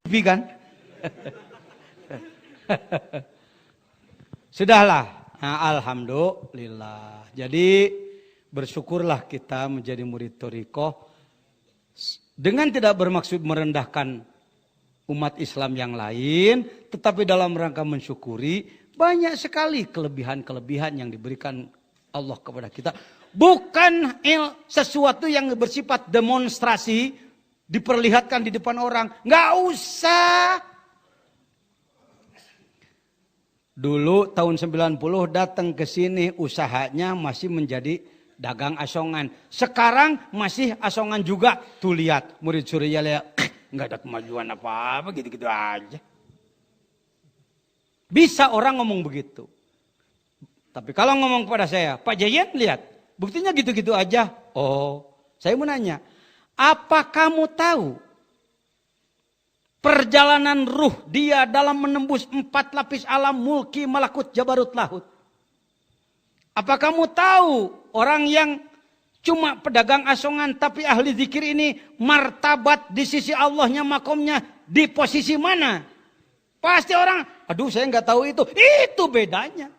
TV kan? Sudahlah. Nah, alhamdulillah. Jadi bersyukurlah kita menjadi murid thariqah dengan tidak bermaksud merendahkan umat Islam yang lain, tetapi dalam rangka mensyukuri banyak sekali kelebihan-kelebihan yang diberikan Allah kepada kita. Bukan sesuatu yang bersifat demonstrasi, diperlihatkan di depan orang. Nggak usah. Dulu tahun 90 datang ke sini, usahanya masih menjadi dagang asongan. Sekarang masih asongan juga. Tuh lihat, murid Surya lihat, nggak ada kemajuan apa-apa, gitu-gitu aja. Bisa orang ngomong begitu. Tapi kalau ngomong kepada saya, Pak Jayen lihat, buktinya gitu-gitu aja. Oh, saya mau nanya, apa kamu tahu perjalanan ruh dia dalam menembus 4 lapis alam mulki, malakut, jabarut, lahut? Apa kamu tahu orang yang cuma pedagang asongan tapi ahli zikir ini martabat di sisi Allahnya, makomnya di posisi mana? Pasti orang, aduh saya nggak tahu itu. Itu bedanya.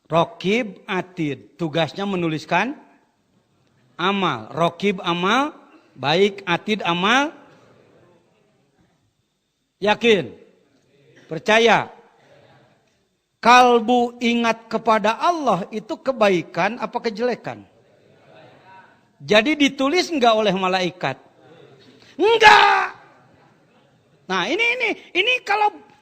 Rokib atid, tugasnya menuliskan amal. Rokib amal, baik, atid amal. Yakin? Percaya? Kalbu ingat kepada Allah itu kebaikan apa kejelekan? Jadi ditulis enggak oleh malaikat? Enggak. Nah ini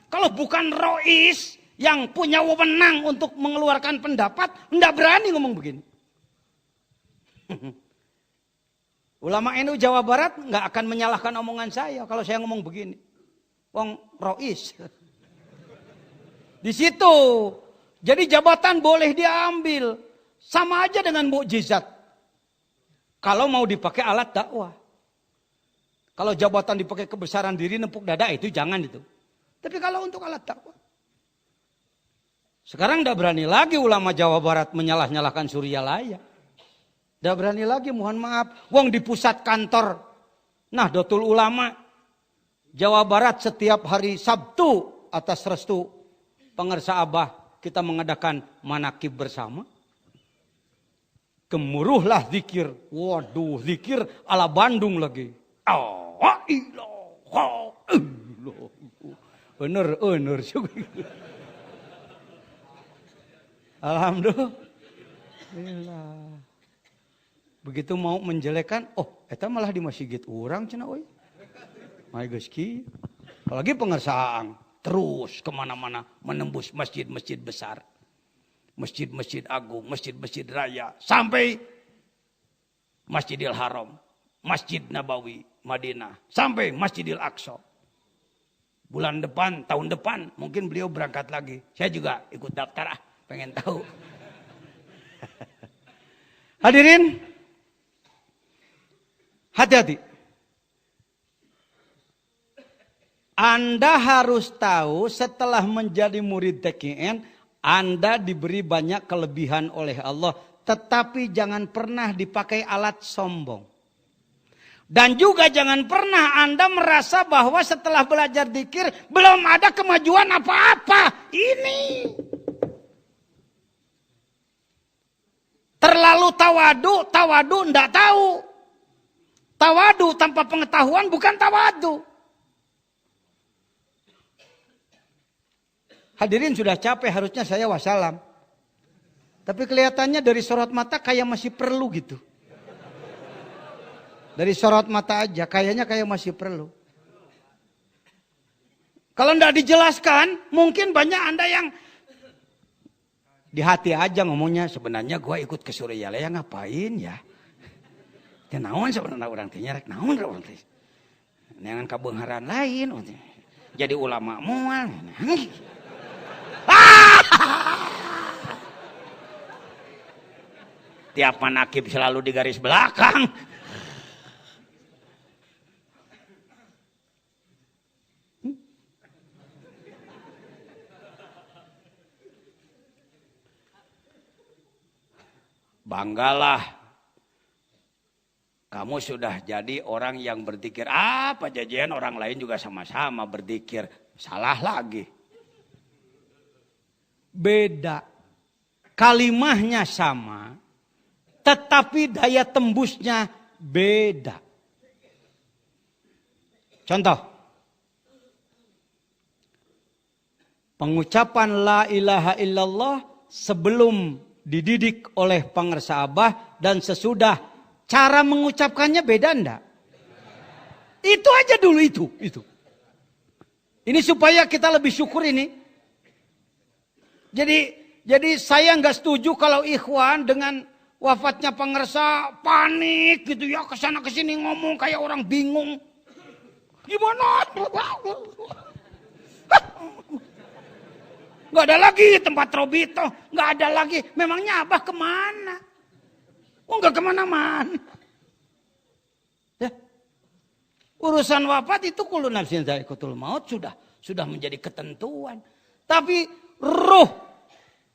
kalau bukan rois yang punya wewenang untuk mengeluarkan pendapat, enggak berani ngomong begini. Ulama NU Jawa Barat enggak akan menyalahkan omongan saya kalau saya ngomong begini. Wong rois. Di situ. Jadi jabatan boleh diambil. Sama aja dengan mukjizat. Kalau mau dipakai alat dakwah. Kalau jabatan dipakai kebesaran diri, nempuk dada, itu jangan itu. Tapi kalau untuk alat dakwah. Sekarang tidak berani lagi ulama Jawa Barat menyalah-nyalahkan Suryalaya. Tidak berani lagi, mohon maaf. Wong di pusat kantor Nahdlatul Ulama Jawa Barat setiap hari Sabtu atas restu pengersa Abah kita mengadakan manakib bersama. Gemuruhlah zikir. Waduh, zikir ala Bandung lagi. Bener. Alhamdulillah. Begitu mau menjelekan, oh, eta malah di masjid urang cenah euy. Mai geus kieu. Apalagi pengersaang terus kemana-mana menembus masjid-masjid besar. Masjid-masjid agung, masjid-masjid raya. Sampai Masjidil Haram, Masjid Nabawi, Madinah. Sampai Masjidil Aqsa. Bulan depan, tahun depan, mungkin beliau berangkat lagi. Saya juga ikut daftar pengen tahu. Hadirin, hati-hati. Anda harus tahu setelah menjadi murid TKN, Anda diberi banyak kelebihan oleh Allah. Tetapi jangan pernah dipakai alat sombong. Dan juga jangan pernah Anda merasa bahwa setelah belajar dzikir belum ada kemajuan apa-apa. Ini. Terlalu tawadu enggak tahu. Tawadu tanpa pengetahuan bukan tawadu. Hadirin sudah capek, harusnya saya wassalam. Tapi kelihatannya dari sorot mata kayak masih perlu gitu. Dari sorot mata aja kayaknya kayak masih perlu. Kalau enggak dijelaskan, mungkin banyak Anda yang di hati aja ngomongnya, sebenarnya gue ikut ke Suryalaya ngapain ya? Ya naon sebenarnya orang teh nyarek naon orang teh. Neangan kabeungharan lain, jadi ulama moal. Tiap manakib selalu di garis belakang. banggalah. Kamu sudah jadi orang yang berzikir. Pak Jajan orang lain juga sama-sama berzikir. Salah lagi. Beda. Kalimahnya sama. Tetapi daya tembusnya beda. Contoh. Pengucapan la ilaha illallah sebelum dididik oleh pengersa Abah dan sesudah. Cara mengucapkannya beda enggak? Itu aja dulu itu. Ini supaya kita lebih syukur ini. Jadi saya nggak setuju kalau ikhwan dengan wafatnya pengersa panik gitu ya, kesana kesini ngomong kayak orang bingung. Gimana? Nggak ada lagi tempat Robito, nggak ada lagi. Memangnya Abah kemana? Oh enggak kemana-mana. Ya. Urusan wafat itu kullu nafsin dha'iqatul maut sudah menjadi ketentuan. Tapi ruh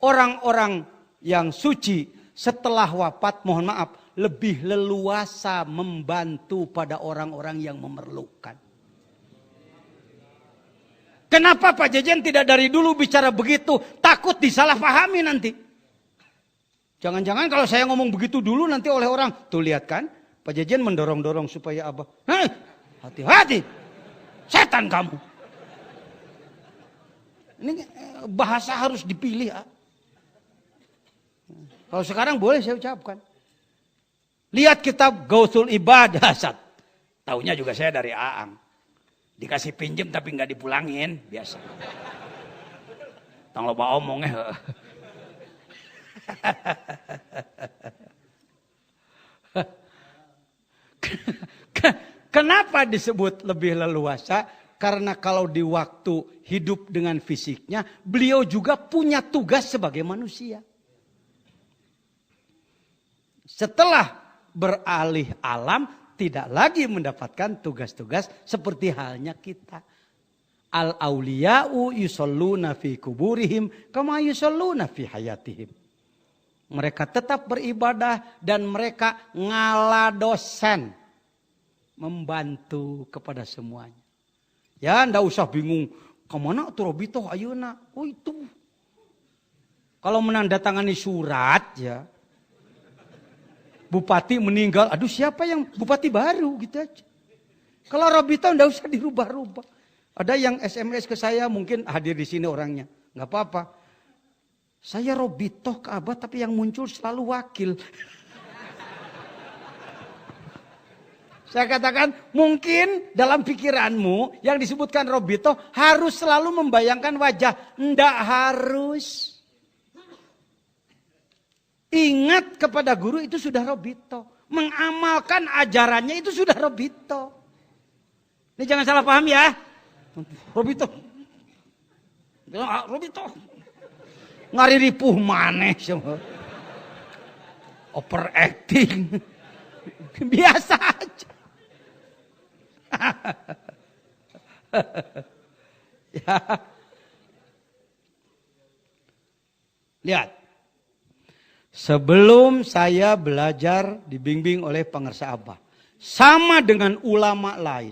orang-orang yang suci setelah wafat, mohon maaf, lebih leluasa membantu pada orang-orang yang memerlukan. Kenapa Pak Jajan tidak dari dulu bicara begitu? Takut disalahpahami nanti. Jangan-jangan kalau saya ngomong begitu dulu nanti oleh orang. Tuh lihat kan, Pak Jajan mendorong-dorong supaya Abah. Hati-hati, setan kamu. Ini bahasa harus dipilih. Kalau sekarang boleh saya ucapkan. Lihat kitab Gausul Ibadah. Taunya juga saya dari Aang. Dikasih pinjem tapi nggak dipulangin. Biasa. Tang loba omongnya. Kenapa disebut lebih leluasa? Karena kalau di waktu hidup dengan fisiknya, beliau juga punya tugas sebagai manusia. Setelah beralih alam, tidak lagi mendapatkan tugas-tugas seperti halnya kita. Al-awliya'u yusalluna fi kuburihim kama yusalluna fi hayatihim. Mereka tetap beribadah dan mereka ngalah dosen. Membantu kepada semuanya. Ya ndak usah bingung. Kemana tuh Robito ayeuna? Oh itu. Kalau menandatangani surat ya. Bupati meninggal. Aduh siapa yang bupati baru gitu aja. Kalau Robito ndak usah dirubah-rubah. Ada yang SMS ke saya mungkin hadir di sini orangnya. Nggak apa-apa. Saya Robito ke Abah tapi yang muncul selalu wakil. Saya katakan mungkin dalam pikiranmu yang disebutkan Robito harus selalu membayangkan wajah. Nggak harus. Ingat kepada guru itu sudah Robito. Mengamalkan ajarannya itu sudah Robito. Ini jangan salah paham ya. Robito. Robito. Ngari ripuh maneh semua. Overacting. Biasa aja. Ya. Lihat. Sebelum saya belajar dibimbing oleh pengersa Abah. Sama dengan ulama lain.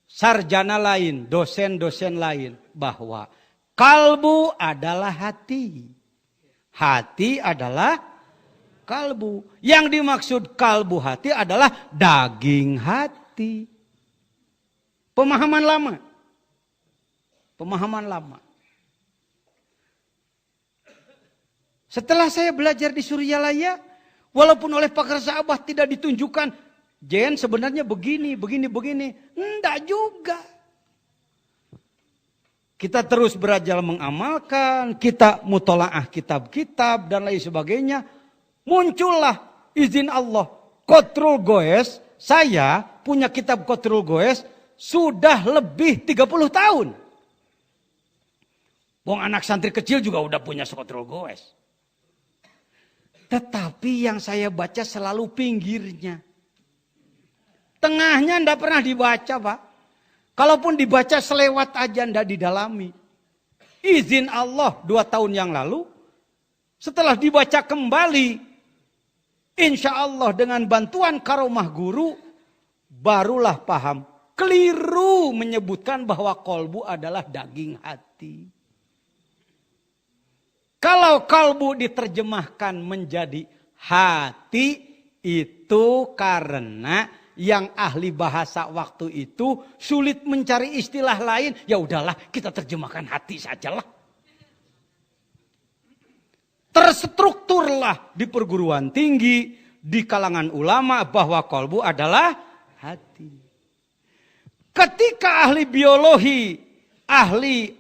Sarjana lain, dosen-dosen lain. Bahwa kalbu adalah hati. Hati adalah kalbu. Yang dimaksud kalbu hati adalah daging hati. Pemahaman lama. Pemahaman lama. Setelah saya belajar di Suryalaya, walaupun oleh pengersa Abah tidak ditunjukkan, Jen sebenarnya begini, begini, begini. Enggak juga. Kita terus belajar mengamalkan, kita mutolaah kitab-kitab dan lain sebagainya. Muncullah izin Allah. Qotrul Goes, saya punya kitab Qotrul Goes sudah lebih 30 tahun. Wong anak santri kecil juga udah punya Qotrul Goes. Tetapi yang saya baca selalu pinggirnya. Tengahnya enggak pernah dibaca, Pak. Kalaupun dibaca selewat aja enggak didalami. Izin Allah 2 tahun yang lalu. Setelah dibaca kembali Insya Allah dengan bantuan karomah guru, barulah paham. Keliru menyebutkan bahwa kolbu adalah daging hati. Kalau kalbu diterjemahkan menjadi hati, itu karena yang ahli bahasa waktu itu sulit mencari istilah lain. Ya udahlah, kita terjemahkan hati sajalah. Terstrukturlah di perguruan tinggi, di kalangan ulama bahwa kolbu adalah hati. Ketika ahli biologi, ahli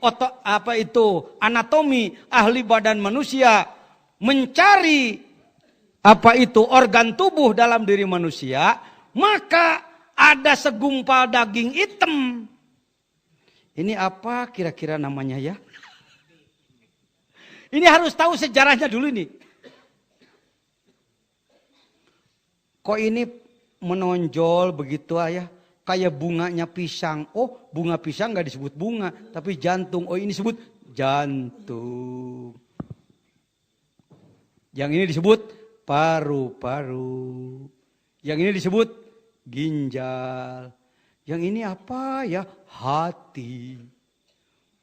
anatomi, ahli badan manusia mencari organ tubuh dalam diri manusia, maka ada segumpal daging hitam. Ini apa kira-kira namanya ya? Ini harus tahu sejarahnya dulu nih. Kok ini menonjol begitu ya? Kayak bunganya pisang. Oh, bunga pisang nggak disebut bunga, tapi jantung. Oh, ini disebut jantung. Yang ini disebut paru-paru. Yang ini disebut ginjal. Yang ini apa ya? Hati.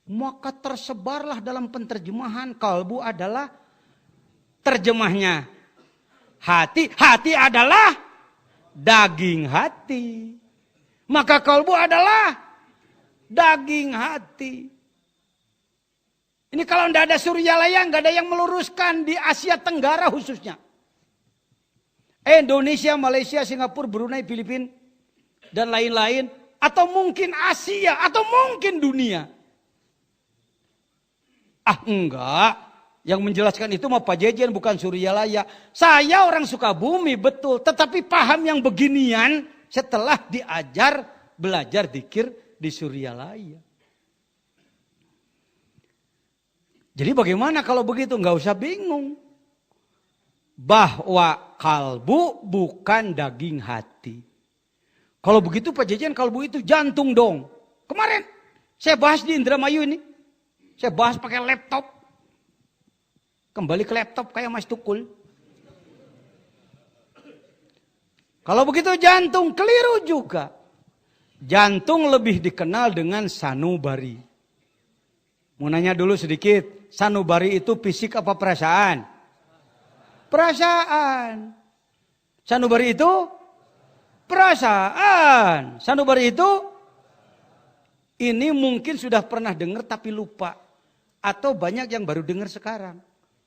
Maka tersebarlah dalam penterjemahan kalbu adalah terjemahnya hati. Hati adalah daging hati. Maka kalbu adalah daging hati. Ini kalau tidak ada Suryalaya, nggak ada yang meluruskan di Asia Tenggara khususnya. Indonesia, Malaysia, Singapura, Brunei, Filipina, dan lain-lain. Atau mungkin Asia, atau mungkin dunia. Enggak. Yang menjelaskan itu mah Pak Jejen bukan Suryalaya. Saya orang Sukabumi betul. Tetapi paham yang beginian setelah belajar dzikir di Suryalaya. Jadi bagaimana kalau begitu? Nggak usah bingung. Bahwa kalbu bukan daging hati. Kalau begitu Pak Jejen, kalbu itu jantung dong. Kemarin saya bahas di Indramayu ini. Saya bahas pakai laptop. Kembali ke laptop kayak Mas Tukul. Kalau begitu jantung keliru juga. Jantung lebih dikenal dengan sanubari. Mau nanya dulu sedikit. Sanubari itu fisik apa perasaan? Perasaan. Sanubari itu perasaan. Sanubari itu ini mungkin sudah pernah dengar tapi lupa. Atau banyak yang baru dengar sekarang.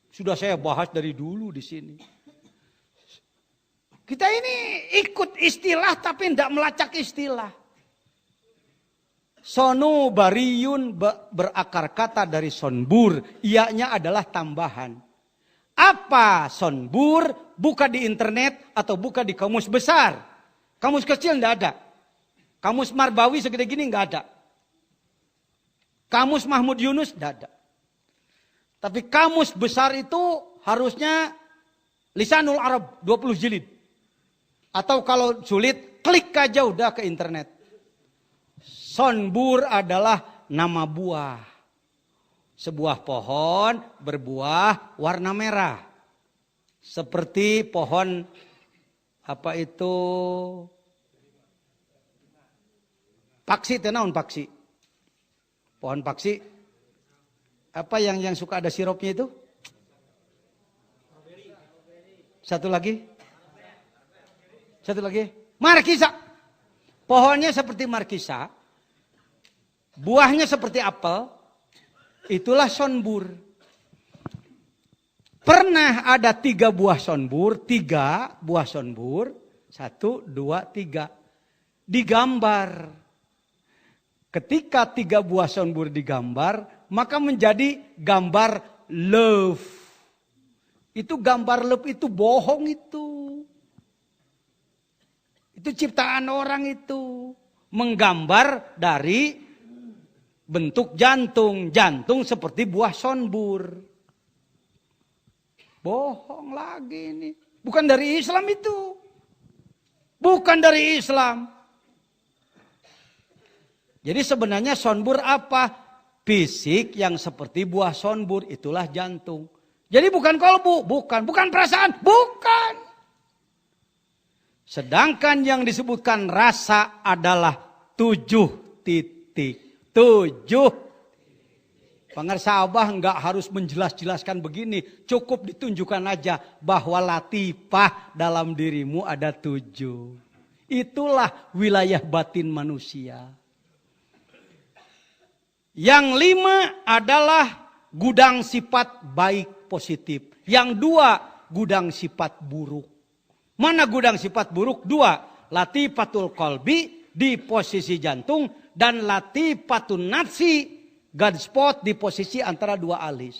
Sudah saya bahas dari dulu di sini. Kita ini ikut istilah tapi tidak melacak istilah. Sonubariyun berakar kata dari sonbur. Ianya adalah tambahan. Apa sonbur? Buka di internet atau buka di kamus besar. Kamus kecil tidak ada. Kamus Marbawi segede gini tidak ada. Kamus Mahmud Yunus tidak ada. Tapi kamus besar itu harusnya Lisanul Arab 20 jilid. Atau kalau sulit, klik aja udah ke internet. Sonbur adalah nama buah. Sebuah pohon berbuah warna merah. Seperti pohon paksi, tenaun paksi. Pohon paksi. Apa yang suka ada sirupnya itu? Satu lagi. Markisa. Pohonnya seperti markisa. Buahnya seperti apel. Itulah sonbur. Pernah ada 3 buah sonbur. 3 buah sonbur. 1, 2, 3. Digambar. Ketika 3 buah sonbur digambar. Maka menjadi gambar love. Itu gambar love itu bohong itu. Itu ciptaan orang itu. Menggambar dari bentuk jantung. Jantung seperti buah sonbur. Bohong lagi ini. Bukan dari Islam itu. Bukan dari Islam. Jadi sebenarnya sonbur apa? Fisik yang seperti buah sonbur, itulah jantung. Jadi bukan kolbu, bukan perasaan, bukan. Sedangkan yang disebutkan rasa adalah 7 titik. 7. Pengarsa Abah enggak harus menjelas-jelaskan begini. Cukup ditunjukkan aja bahwa latifah dalam dirimu ada 7. Itulah wilayah batin manusia. Yang 5 adalah gudang sifat baik positif. Yang 2 gudang sifat buruk. Mana gudang sifat buruk? 2. Latifatul qalbi di posisi jantung dan latifatun nafsi God spot di posisi antara 2 alis.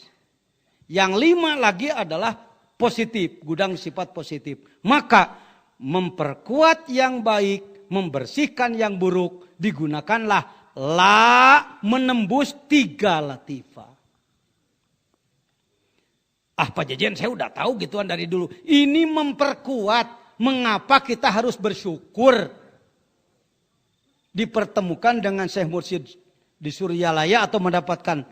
Yang 5 lagi adalah positif, gudang sifat positif. Maka memperkuat yang baik, membersihkan yang buruk, digunakanlah la menembus 3 latifah. Pak Jajan saya udah tahu gituan dari dulu. Ini memperkuat mengapa kita harus bersyukur dipertemukan dengan Syekh Mursyid di Suryalaya atau mendapatkan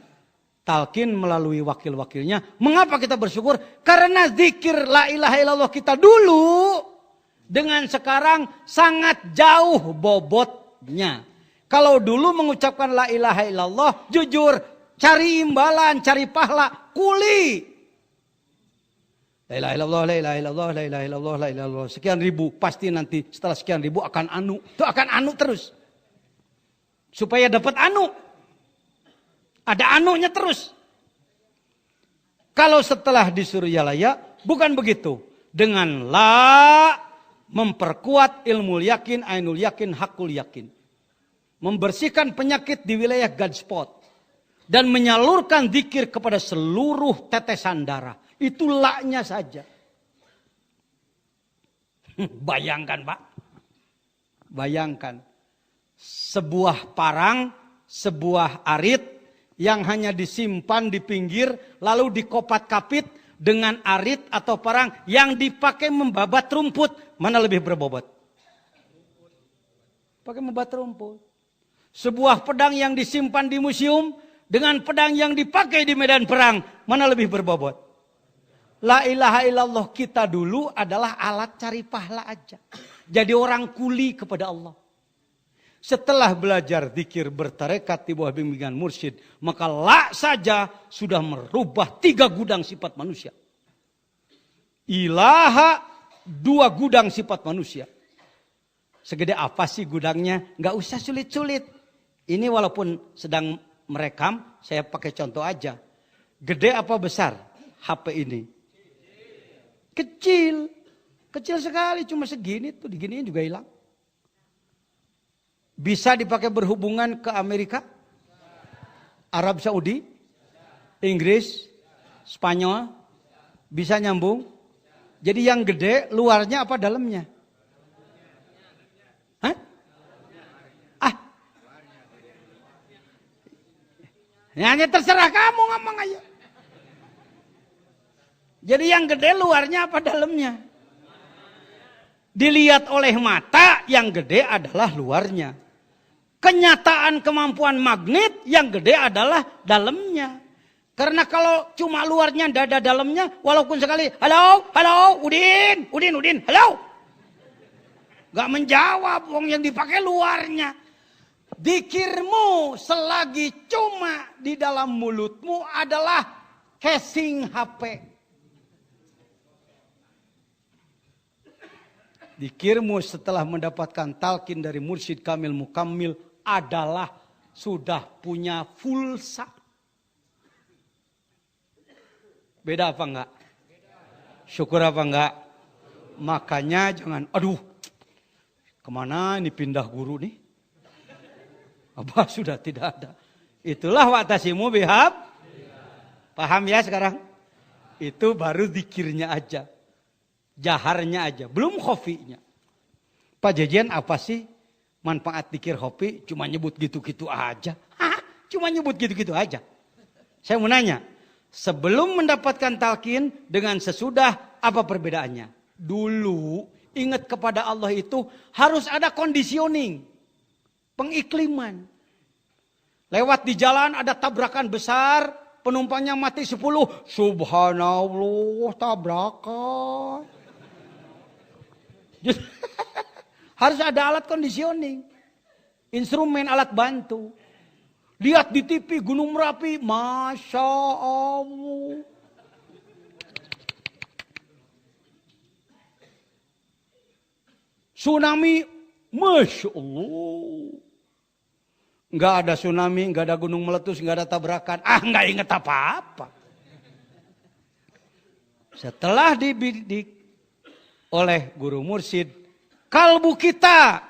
talqin melalui wakil-wakilnya. Mengapa kita bersyukur? Karena zikir la ilaha illallah kita dulu dengan sekarang sangat jauh bobotnya. Kalau dulu mengucapkan la ilaha illallah, jujur, cari imbalan, cari pahala, kuli. La ilaha illallah, la ilaha illallah, la ilaha illallah, la ilaha illallah. Sekian ribu, pasti nanti setelah sekian ribu akan anu. Itu akan anu terus. Supaya dapat anu. Ada anunya terus. Kalau setelah di Suryalaya, bukan begitu. Dengan la memperkuat ilmu yakin, ainul yakin, hakul yakin. Membersihkan penyakit di wilayah God spot. Dan menyalurkan zikir kepada seluruh tetesan darah. Itu la-nya saja. Bayangkan Pak. Bayangkan. Sebuah parang, sebuah arit yang hanya disimpan di pinggir lalu dikopat-kapit dengan arit atau parang yang dipakai membabat rumput. Mana lebih berbobot? Pakai membabat rumput. Sebuah pedang yang disimpan di museum dengan pedang yang dipakai di medan perang. Mana lebih berbobot? La ilaha illallah kita dulu adalah alat cari pahala aja. Jadi orang kuli kepada Allah. Setelah belajar zikir bertarekat di bawah bimbingan mursyid, maka la saja sudah merubah 3 gudang sifat manusia. Ilaha 2 gudang sifat manusia. Segede apa sih gudangnya? Nggak usah sulit-sulit. Ini walaupun sedang merekam, saya pakai contoh aja. Gede apa besar HP ini? Kecil. Kecil sekali, cuma segini tuh, diginiin juga hilang. Bisa dipakai berhubungan ke Amerika, Arab Saudi, Inggris, Spanyol, bisa nyambung. Jadi yang gede luarnya apa dalamnya? Hah? Hanya terserah kamu ngomong aja. Jadi yang gede luarnya apa dalamnya? Dilihat oleh mata, yang gede adalah luarnya. Kenyataan kemampuan magnet yang gede adalah dalamnya. Karena kalau cuma luarnya tidak ada dalamnya, walaupun sekali, halo, halo, Udin, halo. Gak menjawab, wong yang dipakai luarnya. Dikirmu selagi cuma di dalam mulutmu adalah casing HP. Dikirmu setelah mendapatkan talqin dari Mursyid Kamil Mukammil adalah sudah punya pulsa. Beda apa enggak? Syukur apa enggak? Makanya jangan, aduh, kemana ini pindah guru nih? Apa sudah tidak ada? Itulah wa'tasimu bihab. Paham ya sekarang? Itu baru zikirnya aja. Jaharnya aja, belum khofinya. Pak Jajan apa sih manfaat zikir khofi? Cuma nyebut gitu-gitu aja. Hah? Cuma nyebut gitu-gitu aja. Saya mau nanya, sebelum mendapatkan talqin dengan sesudah apa perbedaannya? Dulu ingat kepada Allah itu harus ada conditioning, pengikliman. Lewat di jalan ada tabrakan besar, penumpangnya mati 10. Subhanallah, tabrakan. Harus ada alat conditioning. Instrumen alat bantu. Lihat di TV Gunung Merapi, Masya Allah. Tsunami, Masya Allah. Nggak ada tsunami, nggak ada gunung meletus, nggak ada tabrakan. Nggak inget apa-apa. Setelah dibidik oleh guru mursyid, kalbu kita,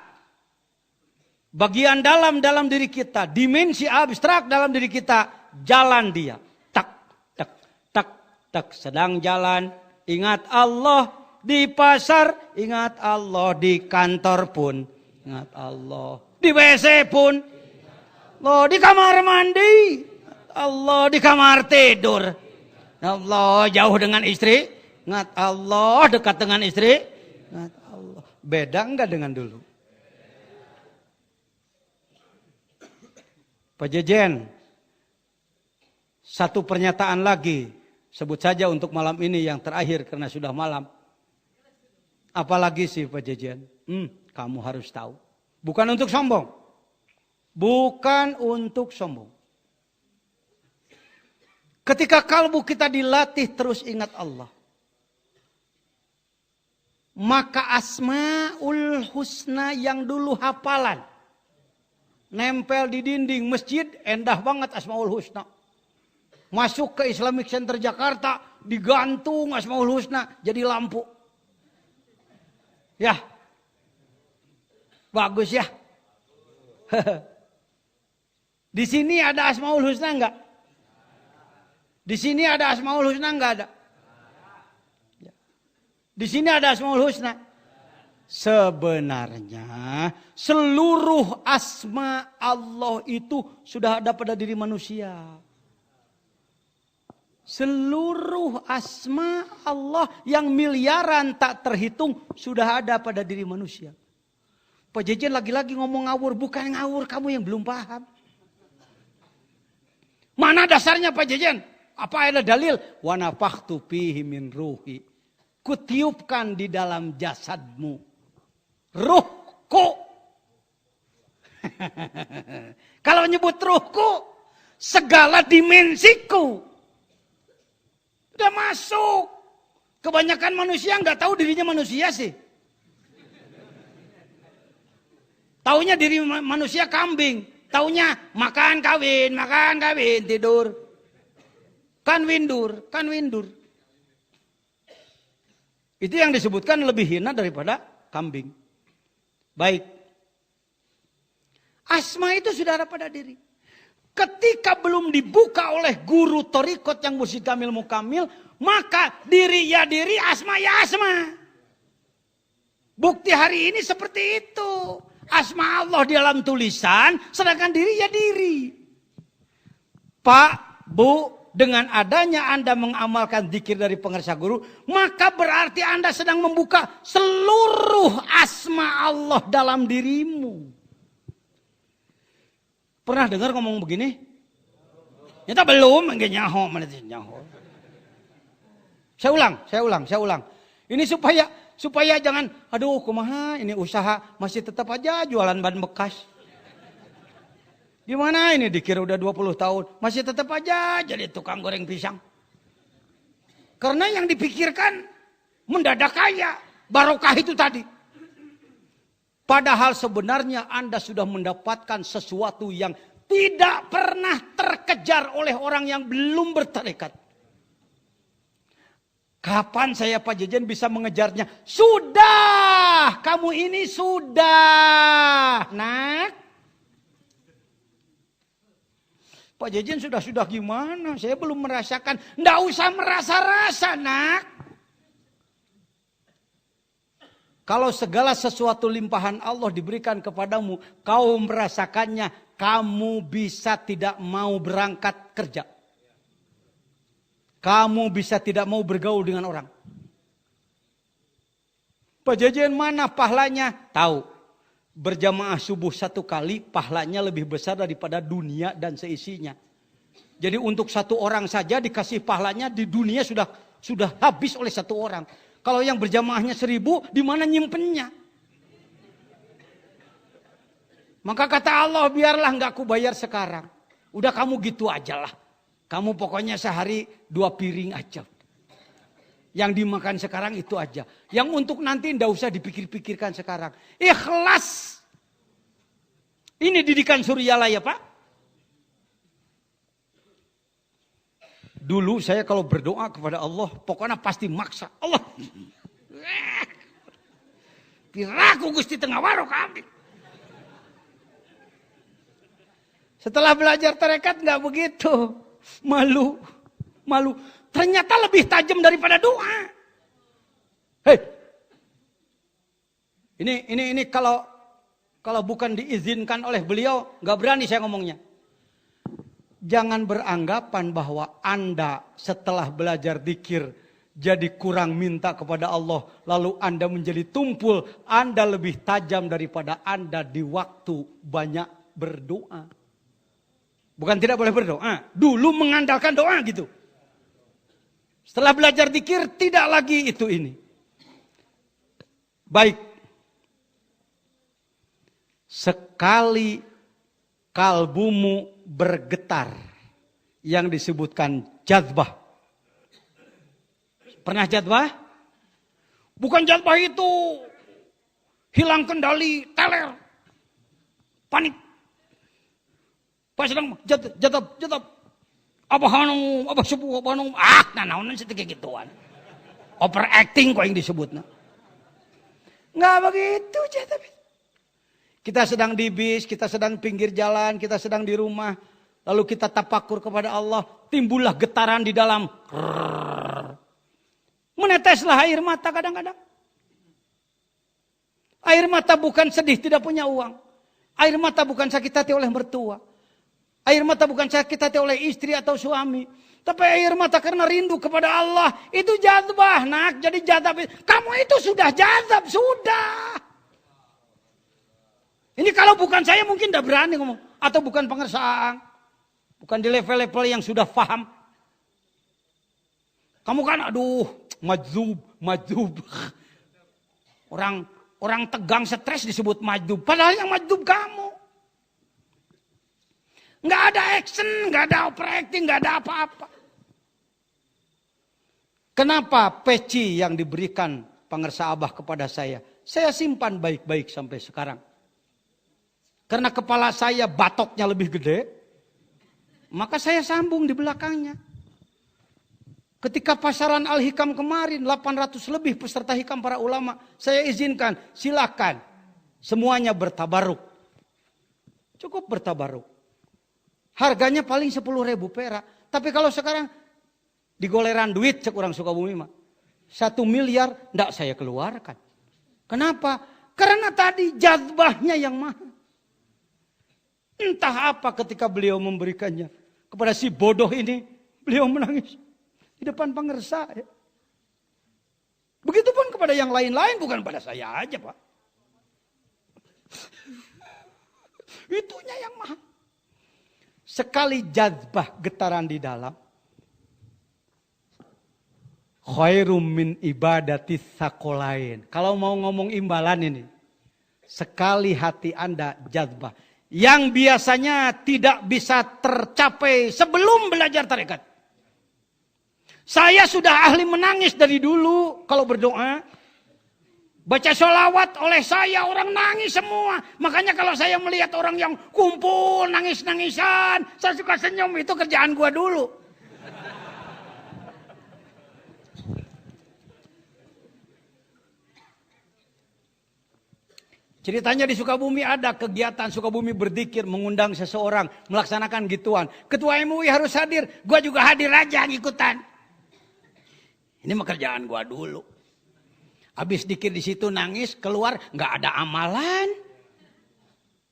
bagian dalam diri kita, dimensi abstrak dalam diri kita, jalan dia. Tak, tak, tak, tak, sedang jalan. Ingat Allah di pasar, ingat Allah di kantor pun, ingat Allah di WC pun, Allah di kamar mandi, Allah di kamar tidur, Allah jauh dengan istri, ingat Allah dekat dengan istri, ingat Allah. Beda enggak dengan dulu? Pak Jejen, satu pernyataan lagi, sebut saja untuk malam ini yang terakhir karena sudah malam. Apalagi sih Pak Jejen? Kamu harus tahu. Bukan untuk sombong. Bukan untuk sombong. Ketika kalbu kita dilatih terus ingat Allah. Maka Asmaul Husna yang dulu hafalan. Nempel di dinding masjid, endah banget Asmaul Husna. Masuk ke Islamic Center Jakarta, digantung Asmaul Husna jadi lampu. Ya, bagus ya. Di sini ada Asmaul Husna enggak? Di sini ada Asmaul Husna enggak ada? Di sini ada Asmaul Husna. Sebenarnya seluruh asma Allah itu sudah ada pada diri manusia. Seluruh asma Allah yang miliaran tak terhitung sudah ada pada diri manusia. Pak Jejen lagi-lagi ngomong ngawur, bukan ngawur, kamu yang belum paham. Mana dasarnya Pak Jejen? Apa ada dalil? Wa nafakhtu fihi min ruhi. Kutiupkan di dalam jasadmu ruhku. Kalau nyebut ruhku, segala dimensiku udah masuk. Kebanyakan manusia nggak tahu dirinya manusia sih. Taunya diri manusia kambing. Taunya makan kawin, tidur. Kan windur. Itu yang disebutkan lebih hina daripada kambing. Baik. Asma itu sudah ada pada diri. Ketika belum dibuka oleh guru torikot yang mursyid kamil mukamil, maka diri ya diri, asma ya asma. Bukti hari ini seperti itu. Asma Allah di dalam tulisan, sedangkan diri ya diri. Pak, Bu, dengan adanya Anda mengamalkan zikir dari pengersa guru, maka berarti Anda sedang membuka seluruh asma Allah dalam dirimu. Pernah dengar ngomong begini? Nyata belum, enggak nyaho, mana nyaho. Saya ulang. Ini supaya jangan, aduh kumaha ini usaha masih tetap aja jualan ban bekas. Gimana ini dikira udah 20 tahun, masih tetap aja jadi tukang goreng pisang. Karena yang dipikirkan mendadak kaya, barokah itu tadi. Padahal sebenarnya Anda sudah mendapatkan sesuatu yang tidak pernah terkejar oleh orang yang belum bertarekat. Kapan saya Pak Jejen bisa mengejarnya? Sudah, kamu ini sudah, nak. Pak Jejen sudah gimana? Saya belum merasakan. Nggak usah merasa-rasa, nak. Kalau segala sesuatu limpahan Allah diberikan kepadamu, kau merasakannya, kamu bisa tidak mau berangkat kerja. Kamu bisa tidak mau bergaul dengan orang. Pak Jejen mana pahalanya? Tahu. Berjamaah subuh 1 kali, pahalanya lebih besar daripada dunia dan seisinya. Jadi untuk 1 orang saja dikasih pahalanya di dunia sudah habis oleh 1 orang. Kalau yang berjamaahnya 1000, di mana nyimpennya? Maka kata Allah, biarlah nggak aku bayar sekarang. Udah kamu gitu aja lah. Kamu pokoknya sehari 2 piring aja. Yang dimakan sekarang itu aja. Yang untuk nanti ndak usah dipikir-pikirkan sekarang. Ikhlas. Ini didikan Suryala ya Pak. Dulu saya kalau berdoa kepada Allah, pokoknya pasti maksa. Allah. Piraku Gusti tengah warok abdi. Setelah belajar tarekat nggak begitu, malu. Ternyata lebih tajam daripada doa. Hei, ini kalau bukan diizinkan oleh beliau, nggak berani saya ngomongnya. Jangan beranggapan bahwa Anda setelah belajar dzikir jadi kurang minta kepada Allah, lalu Anda menjadi tumpul. Anda lebih tajam daripada Anda di waktu banyak berdoa. Bukan tidak boleh berdoa. Dulu mengandalkan doa gitu. Setelah belajar dzikir tidak lagi itu ini. Baik. Sekali kalbumu bergetar. Yang disebutkan jazbah. Pernah jazbah? Bukan jazbah itu. Hilang kendali, teler. Panik. Pas sedang jatap. Apa hanung, apa sepuh, apa hanung. Naon sih kayak gituan. Overacting kok yang disebutnya. Nggak begitu jatap. Kita sedang di bis, kita sedang pinggir jalan, kita sedang di rumah. Lalu kita tapakur kepada Allah. Timbullah getaran di dalam. Meneteslah air mata kadang-kadang. Air mata bukan sedih, tidak punya uang. Air mata bukan sakit hati oleh mertua. Air mata bukan sakit hati oleh istri atau suami. Tapi air mata karena rindu kepada Allah. Itu jazbah nak. Jadi jazab. Kamu itu sudah jazab. Sudah. Ini kalau bukan saya mungkin tidak berani ngomong. Atau bukan pengersaan. Bukan di level-level yang sudah paham. Kamu kan aduh. Majzub. Orang tegang stres disebut majzub. Padahal yang majzub kamu. Nggak ada action, nggak ada overacting, nggak ada apa-apa. Kenapa peci yang diberikan Pangersa Abah kepada saya simpan baik-baik sampai sekarang. Karena kepala saya batoknya lebih gede, maka saya sambung di belakangnya. Ketika pasaran Al-Hikam kemarin, 800 lebih peserta hikam para ulama, saya izinkan, silakan semuanya bertabaruk. Cukup bertabaruk. Harganya paling 10.000 perak. Tapi kalau sekarang digoleran duit cek orang Sukabumi mah. 1 miliar enggak saya keluarkan. Kenapa? Karena tadi jazbahnya yang mahal. Entah apa ketika beliau memberikannya kepada si bodoh ini, beliau menangis di depan pangersa. Ya. Begitupun kepada yang lain-lain, bukan pada saya aja Pak. Itunya yang mahal. Sekali jazbah getaran di dalam. Khairum min ibadatis sakolain. Kalau mau ngomong imbalan ini. Sekali hati Anda jazbah. Yang biasanya tidak bisa tercapai sebelum belajar tarekat. Saya sudah ahli menangis dari dulu kalau berdoa. Baca sholawat oleh saya orang nangis semua. Makanya kalau saya melihat orang yang kumpul nangis-nangisan. Saya suka senyum, itu kerjaan gua dulu. Ceritanya di Sukabumi ada kegiatan Sukabumi berzikir mengundang seseorang melaksanakan gituan. Ketua MUI harus hadir, gua juga hadir aja ngikutan. Ini mah kerjaan gua dulu. Habis dikir di situ nangis, keluar nggak ada amalan,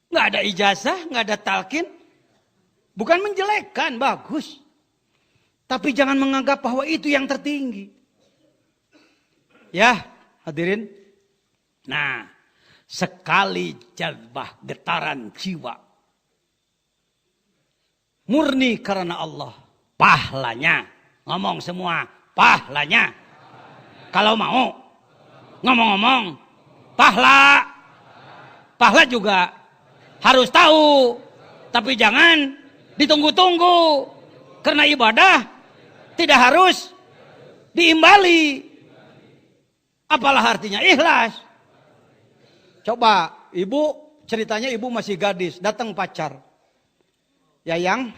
nggak ada ijazah, nggak ada talqin. Bukan menjelekkan, bagus. Tapi jangan menganggap bahwa itu yang tertinggi. Ya, hadirin. Nah, sekali jazbah getaran jiwa. Murni karena Allah. Pahlanya. Ngomong semua, pahlanya. Kalau mau. Ngomong-ngomong, pahala juga Harus tahu. Tapi jangan ditunggu-tunggu. Karena ibadah tidak harus diimbali. Apalah artinya ikhlas? Coba, ibu ceritanya ibu masih gadis, datang pacar. Yayang,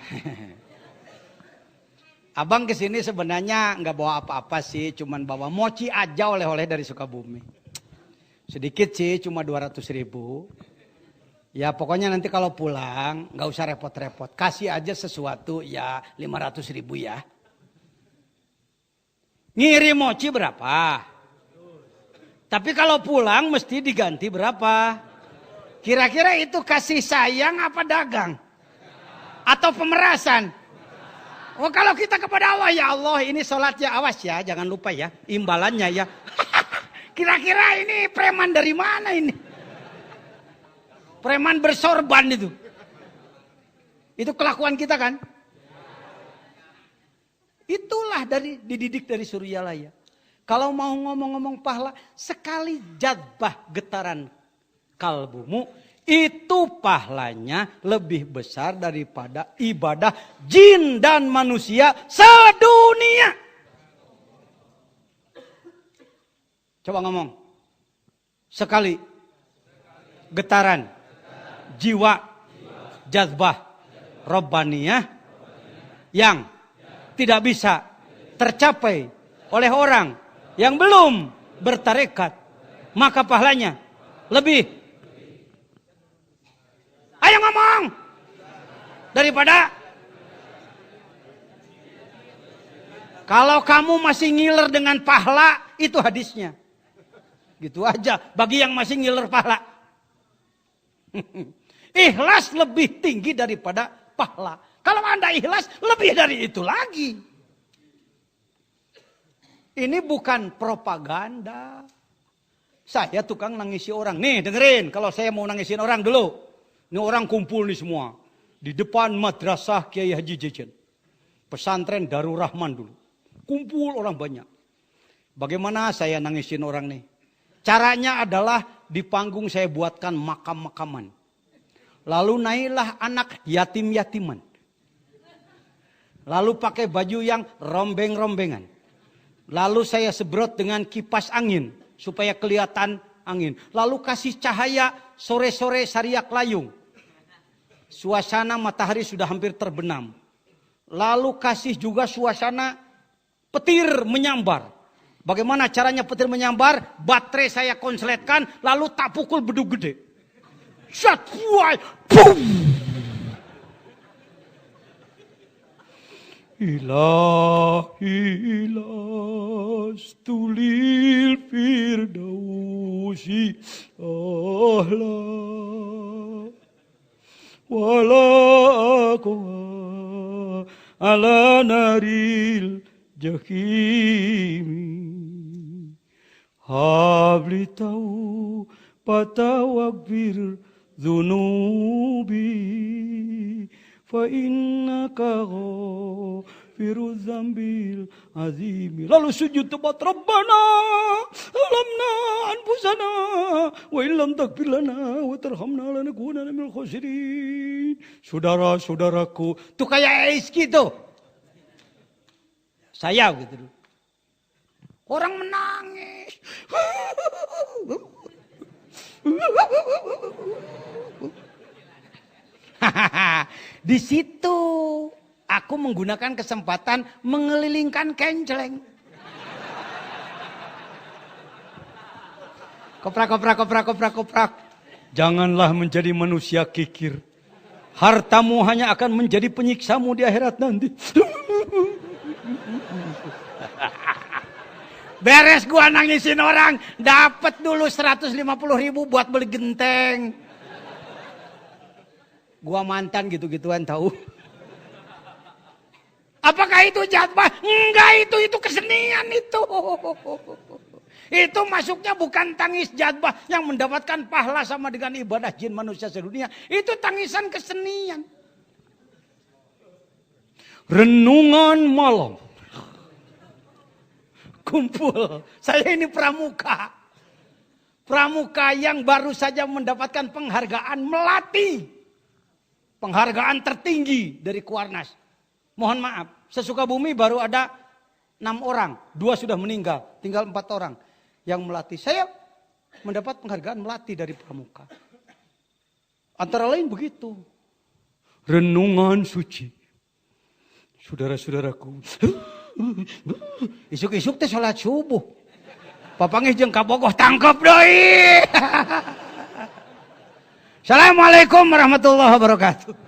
abang kesini sebenarnya nggak bawa apa-apa sih, cuman bawa mochi aja oleh-oleh dari Sukabumi. Sedikit sih, cuma 200.000. Ya pokoknya nanti kalau pulang nggak usah repot-repot, kasih aja sesuatu ya 500.000 ya. Ngirim mochi berapa? Tapi kalau pulang mesti diganti berapa? Kira-kira itu kasih sayang apa dagang? Atau pemerasan? Oh kalau kita kepada Allah, ya Allah ini sholatnya awas ya, jangan lupa ya, imbalannya ya. Kira-kira ini preman dari mana ini? Preman bersorban itu. Itu kelakuan kita kan? Itulah dididik dari Suryalaya. Kalau mau ngomong-ngomong pahala, sekali jadbah getaran kalbumu, itu pahalanya lebih besar daripada ibadah jin dan manusia sedunia. Coba ngomong. Sekali getaran jiwa jazbah robbaniyah yang tidak bisa tercapai oleh orang yang belum bertarekat, maka pahalanya lebih. Ayo ngomong. Daripada kalau kamu masih ngiler dengan pahala, itu hadisnya. Gitu aja bagi yang masih ngiler pahala. Ikhlas lebih tinggi daripada pahala. Kalau Anda ikhlas, lebih dari itu lagi. Ini bukan propaganda. Saya tukang nangisi orang. Nih dengerin, kalau saya mau nangisin orang dulu. Ini orang kumpul nih semua. Di depan madrasah Kiai Haji Jejen. Pesantren Darul Rahman dulu. Kumpul orang banyak. Bagaimana saya nangisin orang nih? Caranya adalah di panggung saya buatkan makam-makaman. Lalu naiklah anak yatim-yatiman. Lalu pakai baju yang rombeng-rombengan. Lalu saya sebrot dengan kipas angin. Supaya kelihatan angin. Lalu kasih cahaya sore-sore Sariak Layung. Suasana matahari sudah hampir terbenam. Lalu kasih juga suasana petir menyambar. Bagaimana caranya petir menyambar? Baterai saya konsletkan, lalu tak pukul bedug gede. Shut, why, boom! Ilahi lastulil firdausi ahla wala aqwa ala naril jahimi habli tau patawakbir dhunubi fa innaka ghafiruz zambil azimi. Lalu sujud tepat, Rabbana alamna anfusana wa illam taghfir lana wa tarhamna lanakunanna minal khasirin. Saudara-saudaraku, tuh kayak Rizky tuh. Saya gitu dulu. Orang menangis. Di situ aku menggunakan kesempatan mengelilingkan kenceleng. Koprak. Janganlah menjadi manusia kikir. Hartamu hanya akan menjadi penyiksamu di akhirat nanti. Beres gua nangisin orang, dapat dulu 150.000 buat beli genteng. Gua mantan gitu-gituan tahu. Apakah itu jadbah? Enggak, itu kesenian itu. Itu masuknya bukan tangis jadbah yang mendapatkan pahala sama dengan ibadah jin manusia sedunia. Itu tangisan kesenian. Renungan malam. Kumpul. Saya ini pramuka. Pramuka yang baru saja mendapatkan penghargaan melati. penghargaan tertinggi dari Kuarnas. Mohon maaf, se-Sukabumi baru ada 6 orang, 2 sudah meninggal, tinggal 4 orang yang melatih. Saya mendapat penghargaan melatih dari Pramuka. Antara lain begitu. Renungan suci. Saudara-saudaraku. Isuk-isuk teh salat subuh. Papangih jeung kabogoh tangkep deui. Assalamualaikum warahmatullahi wabarakatuh.